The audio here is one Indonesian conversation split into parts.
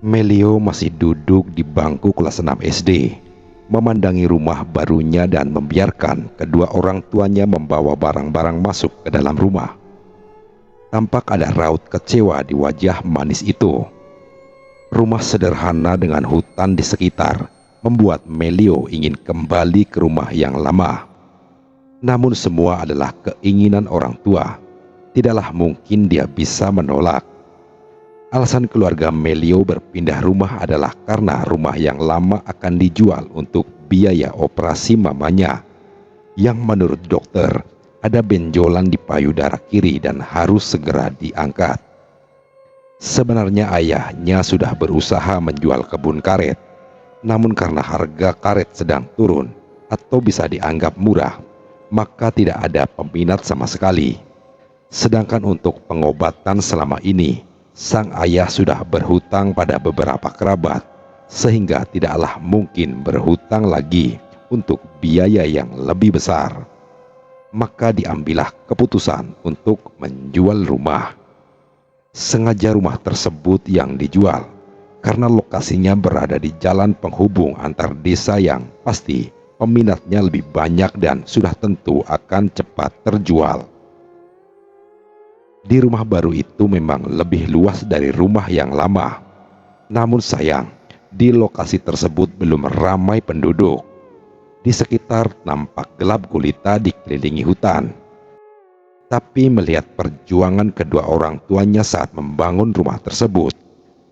Melio masih duduk di bangku kelas 6 SD, memandangi rumah barunya dan membiarkan kedua orang tuanya membawa barang-barang masuk ke dalam rumah. Tampak ada raut kecewa di wajah manis itu. Rumah sederhana dengan hutan di sekitar membuat Melio ingin kembali ke rumah yang lama. Namun semua adalah keinginan orang tua. Tidaklah mungkin dia bisa menolak. Alasan keluarga Melio berpindah rumah adalah karena rumah yang lama akan dijual untuk biaya operasi mamanya, yang menurut dokter ada benjolan di payudara kiri dan harus segera diangkat. Sebenarnya ayahnya sudah berusaha menjual kebun karet, namun karena harga karet sedang turun atau bisa dianggap murah, maka tidak ada peminat sama sekali. Sedangkan untuk pengobatan selama ini, sang ayah sudah berhutang pada beberapa kerabat, sehingga tidaklah mungkin berhutang lagi untuk biaya yang lebih besar. Maka diambillah keputusan untuk menjual rumah. Sengaja rumah tersebut yang dijual karena lokasinya berada di jalan penghubung antar desa yang pasti peminatnya lebih banyak dan sudah tentu akan cepat terjual. Di rumah baru itu memang lebih luas dari rumah yang lama. Namun sayang, di lokasi tersebut belum ramai penduduk. Di sekitar nampak gelap gulita dikelilingi hutan. Tapi melihat perjuangan kedua orang tuanya saat membangun rumah tersebut,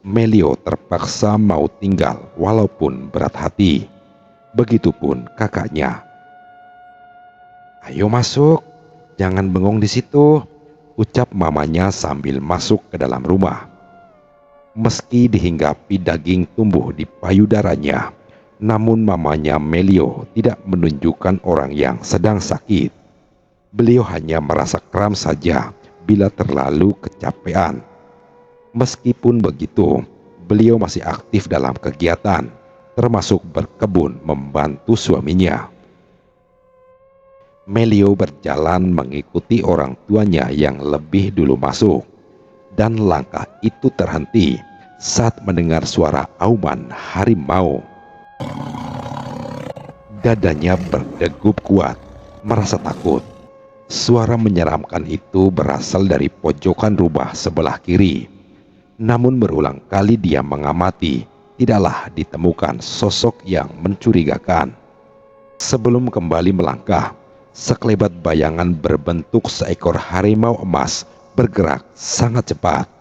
Melio terpaksa mau tinggal walaupun berat hati. Begitupun kakaknya. "Ayo masuk, jangan bengong di situ," ucap mamanya sambil masuk ke dalam rumah. Meski dihinggapi daging tumbuh di payudaranya, namun mamanya Melio tidak menunjukkan orang yang sedang sakit. Beliau hanya merasa kram saja bila terlalu kecapean. Meskipun begitu, beliau masih aktif dalam kegiatan, termasuk berkebun membantu suaminya. Melio berjalan mengikuti orang tuanya yang lebih dulu masuk, dan langkah itu terhenti saat mendengar suara auman harimau. Dadanya berdegup kuat, merasa takut. Suara menyeramkan itu berasal dari pojokan rumah sebelah kiri. Namun berulang kali dia mengamati, tidaklah ditemukan sosok yang mencurigakan. Sebelum kembali melangkah, sekelebat bayangan berbentuk seekor harimau emas bergerak sangat cepat.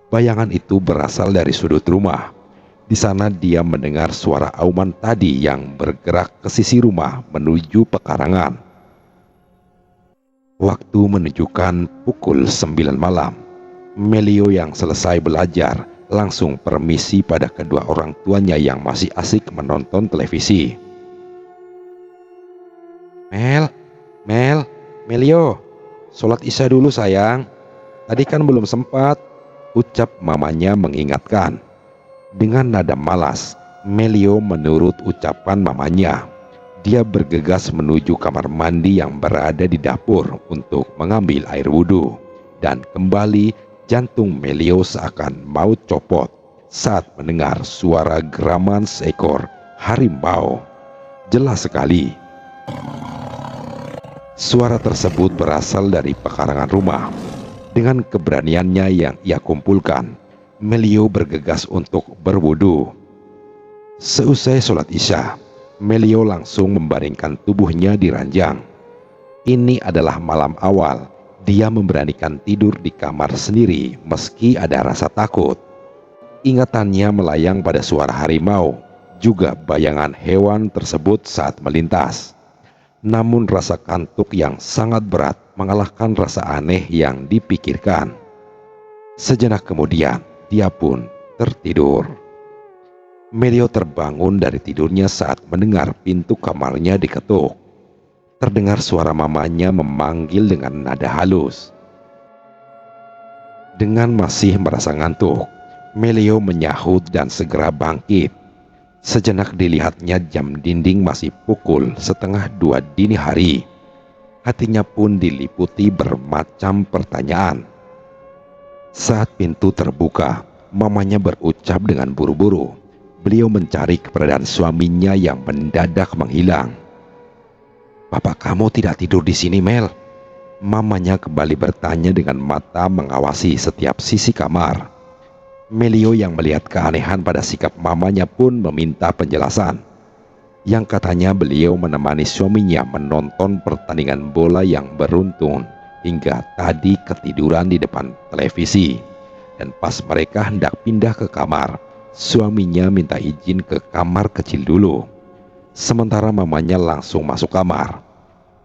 Bayangan itu berasal dari sudut rumah. Di sana dia mendengar suara auman tadi yang bergerak ke sisi rumah menuju pekarangan. Waktu menunjukkan pukul 9 malam. Melio yang selesai belajar langsung permisi pada kedua orang tuanya yang masih asik menonton televisi. Melio, sholat isya dulu sayang. Tadi kan belum sempat," ucap mamanya mengingatkan. Dengan nada malas, Melio menurut ucapan mamanya. Dia bergegas menuju kamar mandi yang berada di dapur untuk mengambil air wudhu. Dan kembali jantung Melio seakan mau copot saat mendengar suara geraman seekor harimau. Jelas sekali. Suara tersebut berasal dari pekarangan rumah. Dengan keberaniannya yang ia kumpulkan, Melio bergegas untuk berwudu. Seusai sholat isya, Melio langsung membaringkan tubuhnya di ranjang. Ini adalah malam awal dia memberanikan tidur di kamar sendiri meski ada rasa takut. Ingatannya melayang pada suara harimau, juga bayangan hewan tersebut saat melintas. Namun rasa kantuk yang sangat berat mengalahkan rasa aneh yang dipikirkan. Sejenak kemudian, dia pun tertidur. Melio terbangun dari tidurnya saat mendengar pintu kamarnya diketuk. Terdengar suara mamanya memanggil dengan nada halus. Dengan masih merasa ngantuk, Melio menyahut dan segera bangkit. Sejenak dilihatnya jam dinding masih pukul 1:30 dini hari. Hatinya pun diliputi bermacam pertanyaan. Saat pintu terbuka, mamanya berucap dengan buru-buru. Beliau mencari keberadaan suaminya yang mendadak menghilang. "Bapak kamu tidak tidur di sini, Mel?" Mamanya kembali bertanya dengan mata mengawasi setiap sisi kamar. Melio yang melihat keanehan pada sikap mamanya pun meminta penjelasan. Yang katanya beliau menemani suaminya menonton pertandingan bola yang beruntun hingga tadi ketiduran di depan televisi. Dan pas mereka hendak pindah ke kamar, suaminya minta izin ke kamar kecil dulu. Sementara mamanya langsung masuk kamar.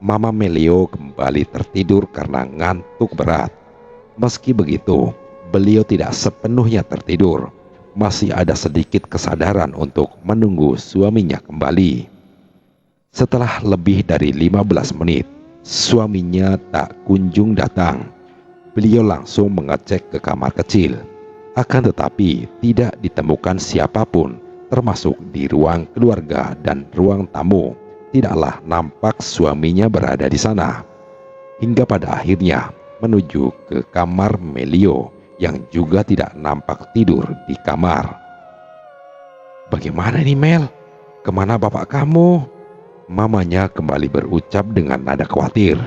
Mama Melio kembali tertidur karena ngantuk berat. Meski begitu, beliau tidak sepenuhnya tertidur. Masih ada sedikit kesadaran untuk menunggu suaminya kembali. Setelah lebih dari 15 menit, suaminya tak kunjung datang. Beliau langsung mengecek ke kamar kecil. Akan tetapi tidak ditemukan siapapun, termasuk di ruang keluarga dan ruang tamu. Tidaklah nampak suaminya berada di sana. Hingga pada akhirnya menuju ke kamar Melio yang juga tidak nampak tidur di kamar. "Bagaimana ini, Mel? Kemana bapak kamu?" Mamanya kembali berucap dengan nada khawatir.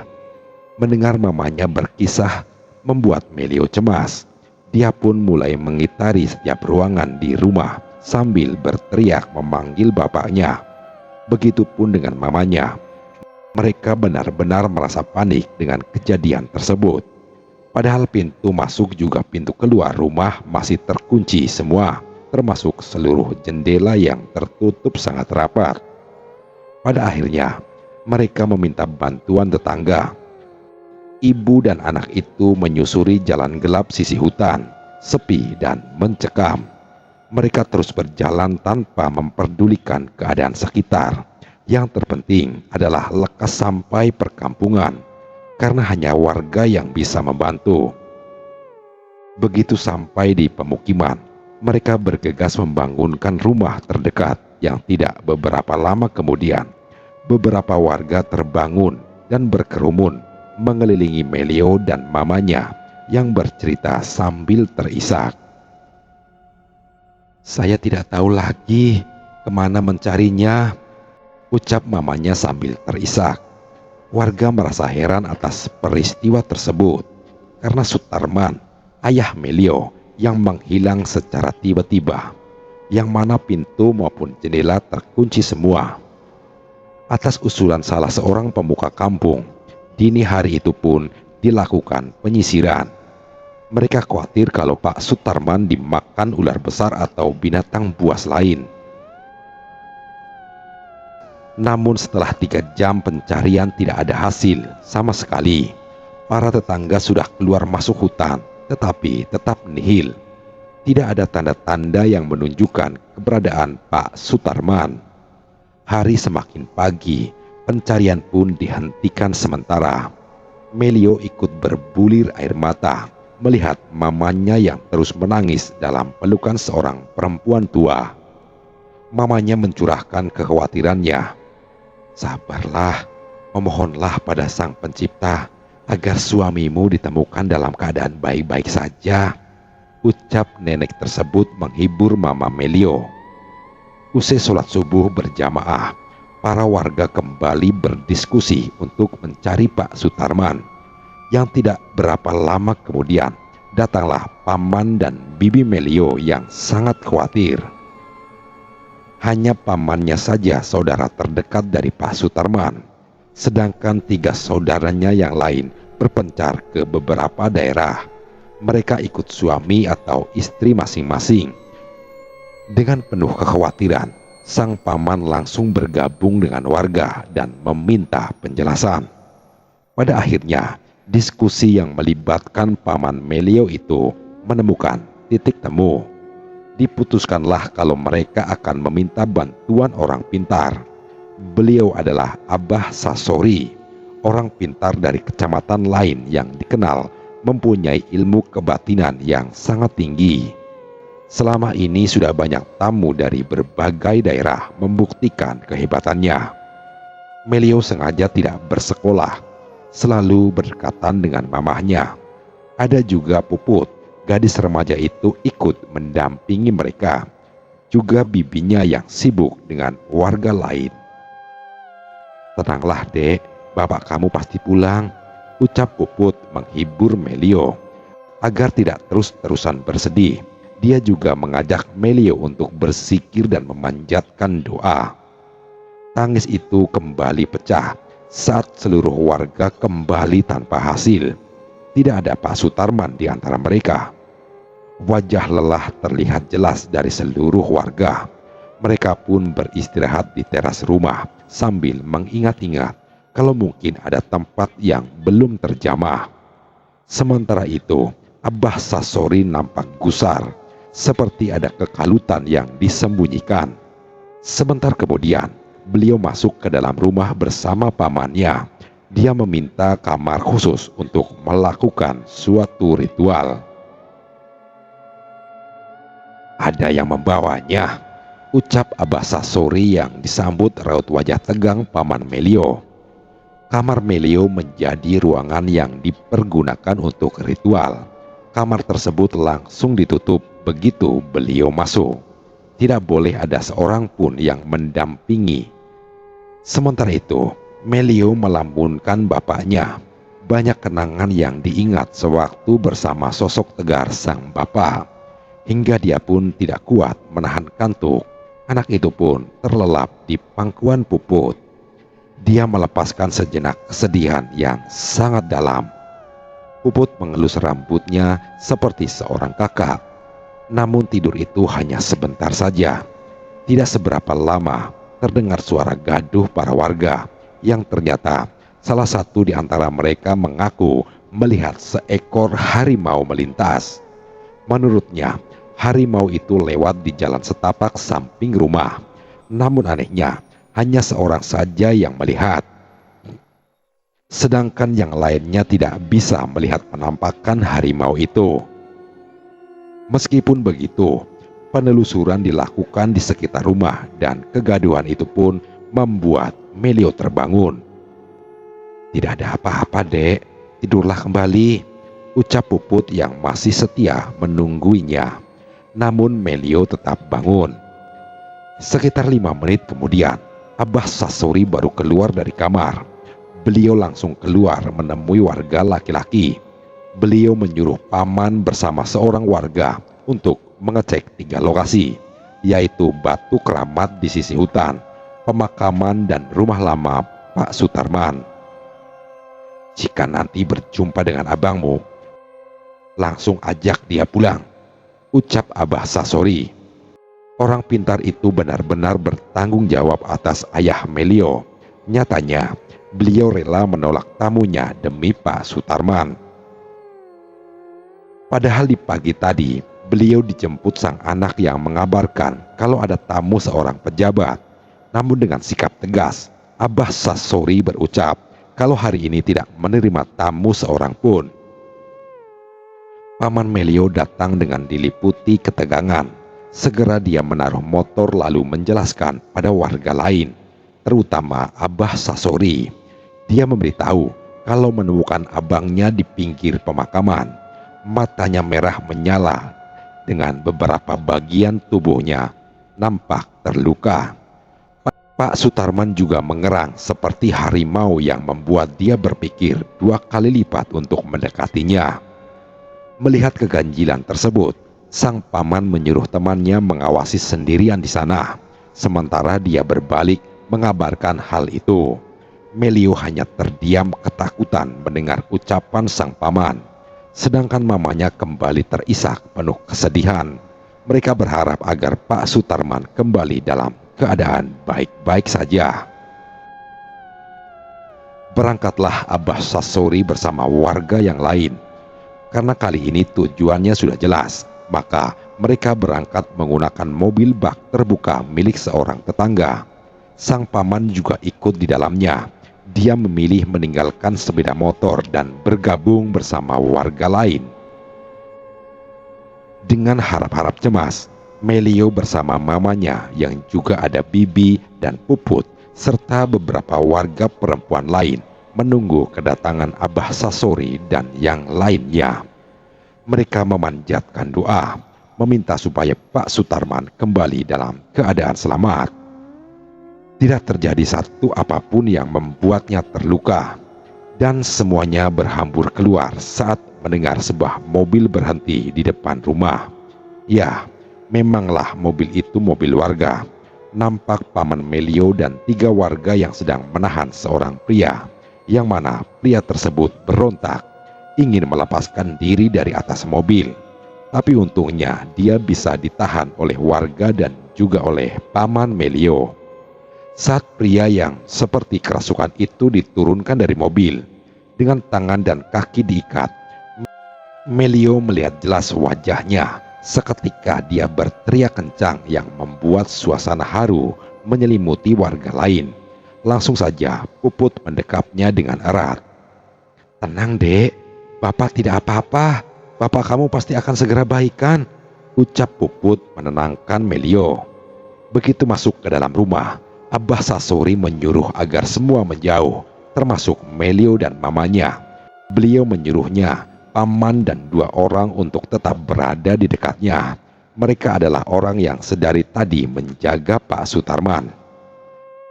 Mendengar mamanya berkisah membuat Melio cemas. Dia pun mulai mengitari setiap ruangan di rumah sambil berteriak memanggil bapaknya. Begitupun dengan mamanya. Mereka benar-benar merasa panik dengan kejadian tersebut. Padahal pintu masuk juga pintu keluar rumah masih terkunci semua, termasuk seluruh jendela yang tertutup sangat rapat. Pada akhirnya, mereka meminta bantuan tetangga. Ibu dan anak itu menyusuri jalan gelap sisi hutan, sepi dan mencekam. Mereka terus berjalan tanpa memperdulikan keadaan sekitar. Yang terpenting adalah lekas sampai perkampungan, karena hanya warga yang bisa membantu. Begitu sampai di pemukiman, mereka bergegas membangunkan rumah terdekat yang tidak beberapa lama kemudian. Beberapa warga terbangun dan berkerumun mengelilingi Melio dan mamanya yang bercerita sambil terisak. "Saya tidak tahu lagi kemana mencarinya," ucap mamanya sambil terisak. Warga merasa heran atas peristiwa tersebut karena Sutarman, ayah Melio, yang menghilang secara tiba-tiba, yang mana pintu maupun jendela terkunci semua. Atas usulan salah seorang pemuka kampung, dini hari itu pun dilakukan penyisiran. Mereka khawatir kalau Pak Sutarman dimakan ular besar atau binatang buas lain. Namun setelah 3 jam pencarian tidak ada hasil sama sekali. Para tetangga sudah keluar masuk hutan, tetapi tetap nihil. Tidak ada tanda-tanda yang menunjukkan keberadaan Pak Sutarman. Hari semakin pagi, pencarian pun dihentikan sementara. Melio ikut berbulir air mata melihat mamanya yang terus menangis dalam pelukan seorang perempuan tua. Mamanya mencurahkan kekhawatirannya. "Sabarlah, memohonlah pada Sang Pencipta agar suamimu ditemukan dalam keadaan baik-baik saja," ucap nenek tersebut menghibur Mama Melio. Usai sholat subuh berjamaah, para warga kembali berdiskusi untuk mencari Pak Sutarman. Yang tidak berapa lama kemudian, datanglah paman dan bibi Melio yang sangat khawatir. Hanya pamannya saja saudara terdekat dari Pak Sutarman, sedangkan 3 saudaranya yang lain berpencar ke beberapa daerah. Mereka ikut suami atau istri masing-masing. Dengan penuh kekhawatiran, sang paman langsung bergabung dengan warga dan meminta penjelasan. Pada akhirnya, diskusi yang melibatkan paman Melio itu menemukan titik temu. Diputuskanlah kalau mereka akan meminta bantuan orang pintar. Beliau adalah Abah Sasori, orang pintar dari kecamatan lain yang dikenal mempunyai ilmu kebatinan yang sangat tinggi. Selama ini sudah banyak tamu dari berbagai daerah membuktikan kehebatannya. Melio sengaja tidak bersekolah, selalu berdekatan dengan mamahnya. Ada juga Puput, Gadis remaja itu ikut mendampingi mereka, juga bibinya yang sibuk dengan warga lain. "Tenanglah dek, bapak kamu pasti pulang," ucap Puput menghibur Melio. Agar tidak terus-terusan bersedih, dia juga mengajak Melio untuk berzikir dan memanjatkan doa. Tangis itu kembali pecah saat seluruh warga kembali tanpa hasil. Tidak ada Pak Sutarman di antara mereka. Wajah lelah terlihat jelas dari seluruh warga. Mereka pun beristirahat di teras rumah sambil mengingat-ingat kalau mungkin ada tempat yang belum terjamah. Sementara itu, Abah Sasori nampak gusar, seperti ada kekalutan yang disembunyikan. Sebentar kemudian, beliau masuk ke dalam rumah bersama pamannya. Dia meminta kamar khusus untuk melakukan suatu ritual. "Ada yang membawanya," ucap Abah Sasori yang disambut raut wajah tegang paman Melio. Kamar Melio menjadi ruangan yang dipergunakan untuk ritual. Kamar tersebut langsung ditutup begitu beliau masuk. Tidak boleh ada seorang pun yang mendampingi. Sementara itu, Melio melambunkan bapaknya. Banyak kenangan yang diingat sewaktu bersama sosok tegar sang bapak. Hingga dia pun tidak kuat menahan kantuk. Anak itu pun terlelap di pangkuan Puput. Dia melepaskan sejenak kesedihan yang sangat dalam. Puput mengelus rambutnya seperti seorang kakak. Namun tidur itu hanya sebentar saja. Tidak seberapa lama terdengar suara gaduh para warga yang ternyata salah satu di antara mereka mengaku melihat seekor harimau melintas. Menurutnya, harimau itu lewat di jalan setapak samping rumah. Namun anehnya, hanya seorang saja yang melihat. Sedangkan yang lainnya tidak bisa melihat penampakan harimau itu. Meskipun begitu, penelusuran dilakukan di sekitar rumah dan kegaduhan itu pun membuat Melio terbangun. "Tidak ada apa-apa, dek. Tidurlah kembali," ucap Puput yang masih setia menungguinya. Namun Melio tetap bangun. Sekitar 5 menit kemudian, Abah Sasori baru keluar dari kamar. Beliau langsung keluar menemui warga laki-laki. Beliau menyuruh paman bersama seorang warga untuk mengecek 3 lokasi, yaitu batu keramat di sisi hutan, pemakaman, dan rumah lama Pak Sutarman. "Jika nanti berjumpa dengan abangmu, langsung ajak dia pulang," ucap Abah Sasori. Orang pintar itu benar-benar bertanggung jawab atas ayah Melio. Nyatanya, beliau rela menolak tamunya demi Pak Sutarman. Padahal di pagi tadi, beliau dijemput sang anak yang mengabarkan kalau ada tamu seorang pejabat. Namun dengan sikap tegas, Abah Sasori berucap kalau hari ini tidak menerima tamu seorang pun. Paman Melio datang dengan diliputi ketegangan. Segera dia menaruh motor lalu menjelaskan pada warga lain, terutama Abah Sasori. Dia memberitahu kalau menemukan abangnya di pinggir pemakaman. Matanya merah menyala, dengan beberapa bagian tubuhnya nampak terluka. Pak Sutarman juga mengerang seperti harimau yang membuat dia berpikir 2 kali lipat untuk mendekatinya. Melihat keganjilan tersebut, sang paman menyuruh temannya mengawasi sendirian di sana. Sementara dia berbalik mengabarkan hal itu. Melio hanya terdiam ketakutan mendengar ucapan sang paman. Sedangkan mamanya kembali terisak penuh kesedihan. Mereka berharap agar Pak Sutarman kembali dalam keadaan baik-baik saja. Berangkatlah Abah Sasori bersama warga yang lain. Karena kali ini tujuannya sudah jelas, maka mereka berangkat menggunakan mobil bak terbuka milik seorang tetangga. Sang paman juga ikut di dalamnya. Dia memilih meninggalkan sepeda motor dan bergabung bersama warga lain. Dengan harap-harap cemas, Melio bersama mamanya yang juga ada Bibi dan Puput serta beberapa warga perempuan lain menunggu kedatangan Abah Sasori dan yang lainnya. Mereka memanjatkan doa, meminta supaya Pak Sutarman kembali dalam keadaan selamat. Tidak terjadi satu apapun yang membuatnya terluka, dan semuanya berhambur keluar saat mendengar sebuah mobil berhenti di depan rumah. Ya, memanglah mobil itu mobil warga. Nampak Paman Melio dan 3 warga yang sedang menahan seorang pria, yang mana pria tersebut berontak, ingin melepaskan diri dari atas mobil. Tapi untungnya dia bisa ditahan oleh warga dan juga oleh Paman Melio. Saat pria yang seperti kerasukan itu diturunkan dari mobil, dengan tangan dan kaki diikat, Melio melihat jelas wajahnya. Seketika dia berteriak kencang yang membuat suasana haru menyelimuti warga lain. Langsung saja Puput mendekapnya dengan erat. "Tenang, Dek, Bapak tidak apa-apa. Bapak kamu pasti akan segera baikan," ucap Puput menenangkan Melio. Begitu masuk ke dalam rumah, Abah Sasori menyuruh agar semua menjauh, termasuk Melio dan mamanya. Beliau menyuruhnya, paman dan 2 orang untuk tetap berada di dekatnya. Mereka adalah orang yang sedari tadi menjaga Pak Sutarman.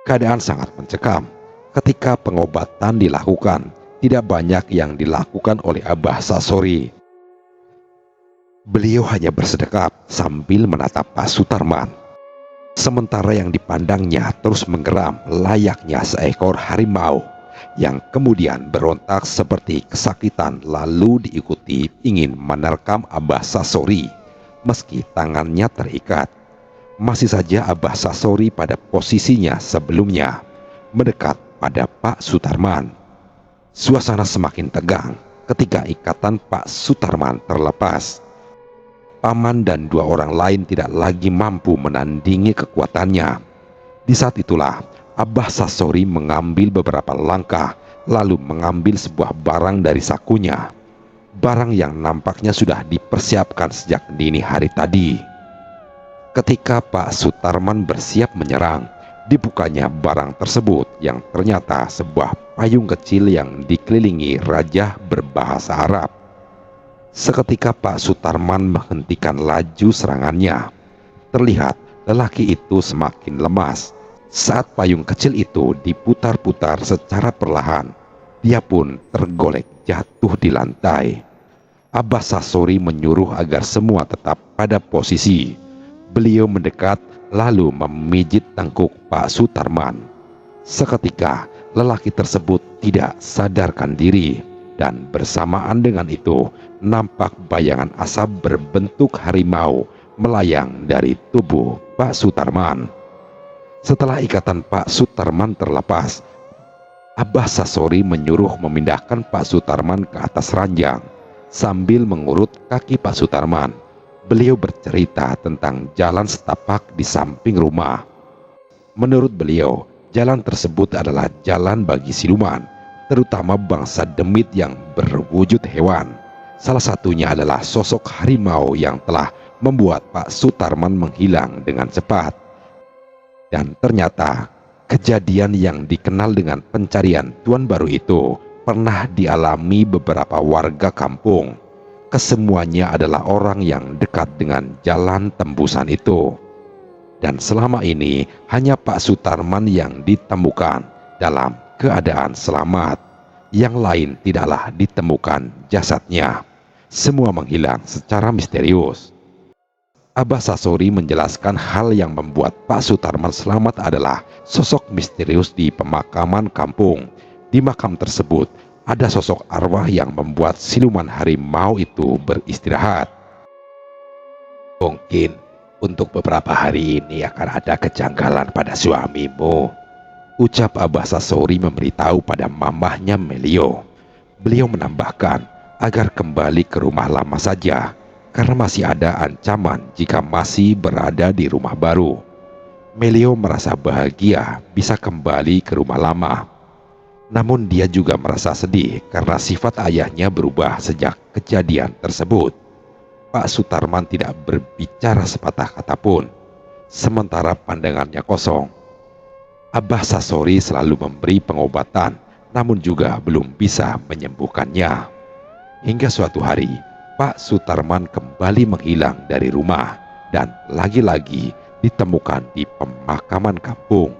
Keadaan sangat mencekam. Ketika pengobatan dilakukan, tidak banyak yang dilakukan oleh Abah Sasori. Beliau hanya bersedekap sambil menatap Pak Sutarman. Sementara yang dipandangnya terus menggeram layaknya seekor harimau yang kemudian berontak seperti kesakitan, lalu diikuti ingin menerkam Abah Sasori meski tangannya terikat. Masih saja Abah Sasori pada posisinya sebelumnya, mendekat pada Pak Sutarman. Suasana semakin tegang ketika ikatan Pak Sutarman terlepas. Paman dan 2 orang lain tidak lagi mampu menandingi kekuatannya. Di saat itulah Abah Sasori mengambil beberapa langkah, lalu mengambil sebuah barang dari sakunya. Barang yang nampaknya sudah dipersiapkan sejak dini hari tadi. Ketika Pak Sutarman bersiap menyerang, dibukanya barang tersebut yang ternyata sebuah payung kecil yang dikelilingi rajah berbahasa Arab. Seketika Pak Sutarman menghentikan laju serangannya. Terlihat lelaki itu semakin lemas. Saat payung kecil itu diputar-putar secara perlahan, dia pun tergolek jatuh di lantai. Abah Sasori menyuruh agar semua tetap pada posisi. Beliau mendekat lalu memijit tengkuk Pak Sutarman. Seketika lelaki tersebut tidak sadarkan diri, dan bersamaan dengan itu nampak bayangan asap berbentuk harimau melayang dari tubuh Pak Sutarman. Setelah ikatan Pak Sutarman terlepas, Abah Sasori menyuruh memindahkan Pak Sutarman ke atas ranjang. Sambil mengurut kaki Pak Sutarman, beliau bercerita tentang jalan setapak di samping rumah. Menurut beliau, jalan tersebut adalah jalan bagi siluman, terutama bangsa demit yang berwujud hewan. Salah satunya adalah sosok harimau yang telah membuat Pak Sutarman menghilang dengan cepat. Dan ternyata kejadian yang dikenal dengan pencarian Tuan Baru itu pernah dialami beberapa warga kampung. Kesemuanya adalah orang yang dekat dengan jalan tembusan itu. Dan selama ini hanya Pak Sutarman yang ditemukan dalam keadaan selamat. Yang lain tidaklah ditemukan jasadnya. Semua menghilang secara misterius. Abah Sasori menjelaskan hal yang membuat Pak Sutarman selamat adalah sosok misterius di pemakaman kampung. Di makam tersebut ada sosok arwah yang membuat siluman harimau itu beristirahat. "Mungkin untuk beberapa hari ini akan ada kejanggalan pada suamimu," ucap Abah Sasori memberitahu pada mamahnya Melio. Beliau menambahkan agar kembali ke rumah lama saja, karena masih ada ancaman jika masih berada di rumah baru. Melio merasa bahagia bisa kembali ke rumah lama. Namun dia juga merasa sedih karena sifat ayahnya berubah sejak kejadian tersebut. Pak Sutarman tidak berbicara sepatah kata pun, sementara pandangannya kosong. Abah Sasori selalu memberi pengobatan, namun juga belum bisa menyembuhkannya. Hingga suatu hari, Pak Sutarman kembali menghilang dari rumah dan lagi-lagi ditemukan di pemakaman kampung.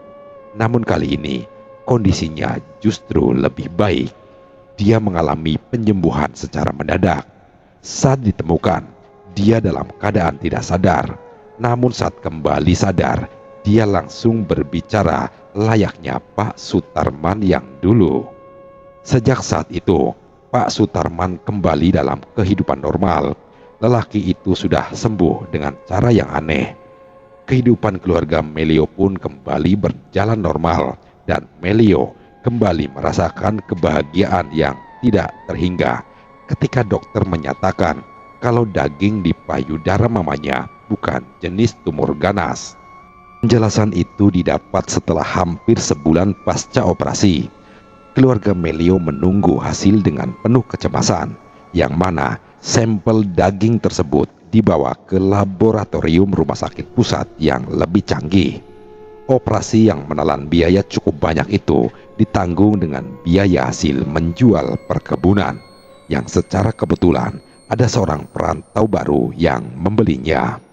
Namun kali ini kondisinya justru lebih baik. Dia mengalami penyembuhan secara mendadak. Saat ditemukan, dia dalam keadaan tidak sadar. Namun saat kembali sadar, dia langsung berbicara layaknya Pak Sutarman yang dulu. Sejak saat itu, Pak Sutarman kembali dalam kehidupan normal. Lelaki itu sudah sembuh dengan cara yang aneh. Kehidupan keluarga Melio pun kembali berjalan normal dan Melio kembali merasakan kebahagiaan yang tidak terhingga ketika dokter menyatakan kalau daging di payudara mamanya bukan jenis tumor ganas. Penjelasan itu didapat setelah hampir sebulan pasca operasi. Keluarga Melio menunggu hasil dengan penuh kecemasan, yang mana sampel daging tersebut dibawa ke laboratorium rumah sakit pusat yang lebih canggih. Operasi yang menelan biaya cukup banyak itu ditanggung dengan biaya hasil menjual perkebunan, yang secara kebetulan ada seorang perantau baru yang membelinya.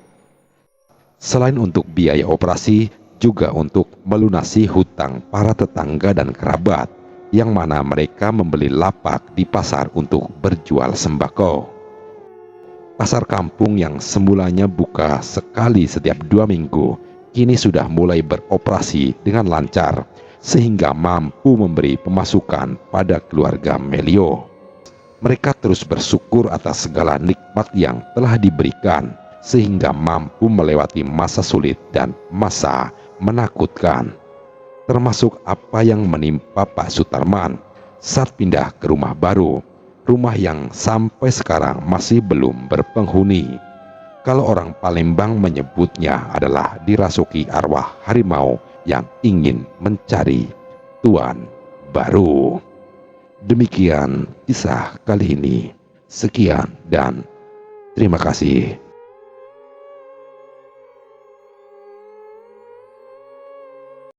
Selain untuk biaya operasi, juga untuk melunasi hutang para tetangga dan kerabat, yang mana mereka membeli lapak di pasar untuk berjual sembako. Pasar kampung yang semulanya buka sekali setiap 2 minggu, kini sudah mulai beroperasi dengan lancar, sehingga mampu memberi pemasukan pada keluarga Melio. Mereka terus bersyukur atas segala nikmat yang telah diberikan, sehingga mampu melewati masa sulit dan masa menakutkan. Termasuk apa yang menimpa Pak Sutarman saat pindah ke rumah baru, rumah yang sampai sekarang masih belum berpenghuni. Kalau orang Palembang menyebutnya adalah dirasuki arwah harimau yang ingin mencari tuan baru. Demikian kisah kali ini. Sekian dan terima kasih.